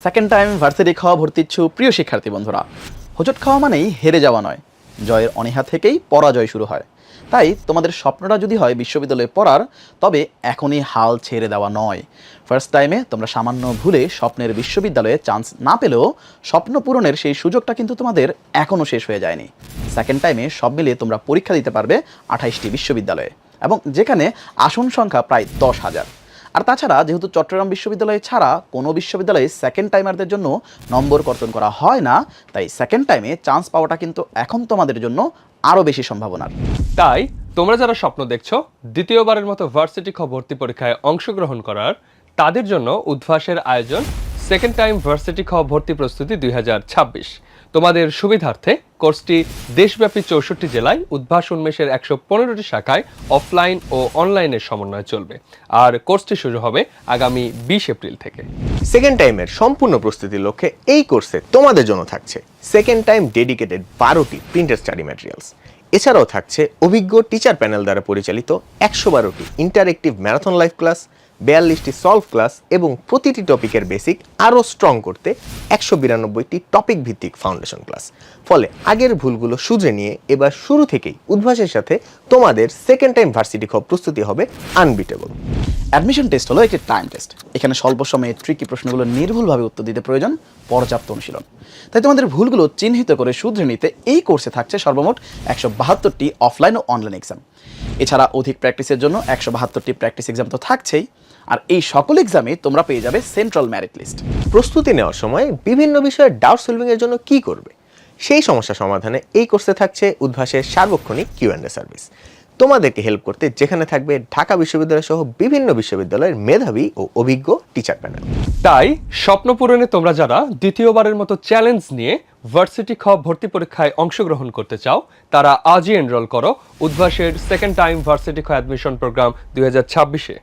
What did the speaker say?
Second time varsity খাওয়া ভর্তি ইচ্ছু প্রিয় শিক্ষার্থী বন্ধুরা, হোঁচট খাওয়া মানেই হেরে যাওয়া নয়, জয়ের অনীহা থেকেই পরাজয় শুরু হয়। তাই তোমাদের স্বপ্নটা যদি হয় বিশ্ববিদ্যালয়ে পড়ার, তবে এখনই হাল ছেড়ে দেওয়া নয়। ফার্স্ট টাইমে তোমরা সামান্য ভুলে স্বপ্নের বিশ্ববিদ্যালয়ে চান্স না পেলেও স্বপ্ন পূরণের সেই সুযোগটা কিন্তু তোমাদের এখনও শেষ হয়ে যায়নি। সেকেন্ড টাইমে সব মিলিয়ে তোমরা পরীক্ষা দিতে পারবে 28টি বিশ্ববিদ্যালয়ে, এবং যেখানে আসন সংখ্যা প্রায় 10,000। আর তাছাড়া যেহেতু চট্টগ্রাম বিশ্ববিদ্যালয় ছাড়া কোনো বিশ্ববিদ্যালয়ে সেকেন্ড টাইমারদের জন্য নম্বর কর্তন করা হয় না, তাই সেকেন্ড টাইমে চান্স পাওয়াটা কিন্তু এখন তোমাদের জন্য আরও বেশি সম্ভাবনার। তাই তোমরা যারা স্বপ্ন দেখছো দ্বিতীয়বারের মতো ভার্সিটি খ ভর্তি পরীক্ষায় অংশগ্রহণ করার, তাদের জন্য উদ্ভাসের আয়োজন সেকেন্ড টাইম ভার্সিটি খ ভর্তি প্রস্তুতি 2026। তোমাদের সুবিধার্থে কোর্সটি দেশব্যাপী 64 জেলায় উদ্ভাস উন্মেষের 115টি শাখায় অফলাইন ও অনলাইনের সমন্বয়ে চলবে। আর কোর্সটি শুরু হবে আগামী 20 এপ্রিল থেকে। সেকেন্ড টাইমের সম্পূর্ণ প্রস্তুতির লক্ষ্যে এই কোর্সে তোমাদের জন্য থাকছে সেকেন্ড টাইম ডেডিকেটেড 12টি প্রিন্টেড স্টাডি ম্যাটেরিয়ালস। এছাড়াও থাকছে অভিজ্ঞ টিচার প্যানেল দ্বারা পরিচালিত 112টি ইন্টারেক্টিভ ম্যারাথন লাইভ ক্লাস, 42টি সলভ ক্লাস এবং প্রতিটি টপিকের বেসিক আরও স্ট্রং করতে 192টি টপিক ভিত্তিক ফাউন্ডেশন ক্লাস। ফলে আগের ভুলগুলো শুধরে নিয়ে এবার শুরু থেকেই উদ্ভাসের সাথে তোমাদের সেকেন্ড টাইম ভার্সিটি খ প্রস্তুতি হবে আনবিটেবল। অ্যাডমিশন টেস্ট হলো একটি টাইম টেস্ট। এখানে স্বল্প সময়ে ট্রিকি প্রশ্নগুলো নির্ভুলভাবে উত্তর দিতে প্রয়োজন পর্যাপ্ত অনুশীলন। তাই তোমাদের ভুলগুলো চিহ্নিত করে শুধরে নিতে এই কোর্সে থাকছে সর্বমোট 172টি অফলাইন ও অনলাইন এক্সাম। এছাড়া অধিক প্র্যাকটিসের জন্য 172টি প্র্যাকটিস এক্সাম তো থাকছেই, আর এই সকল এক্সামে তোমরা পেয়ে যাবে সেন্ট্রাল মেরিট লিস্ট। প্রস্তুতি নেওয়ার সময় বিভিন্ন বিষয়ে ডাউট সলভিং এর জন্য কি করবে, সেই সমস্যা সমাধানে এই কোর্সে থাকছে উদ্ভাসের সার্বক্ষণিক কিউ&এ সার্ভিস। তোমাদেরকে হেল্প করতে যেখানে থাকবে ঢাকা বিশ্ববিদ্যালয় সহ বিভিন্ন বিশ্ববিদ্যালয়ের মেধাবী ও অভিজ্ঞ টিচার প্যানেল। তাই স্বপ্ন পূরণে তোমরা যারা দ্বিতীয়বারের মতো চ্যালেঞ্জ নিয়ে ভার্সিটি খ ভর্তি পরীক্ষায় অংশগ্রহণ করতে চাও, তারা আজই এনরোল করো উদ্ভাসের সেকেন্ড টাইম ভার্সিটি খ অ্যাডমিশন প্রোগ্রাম 2026-এ।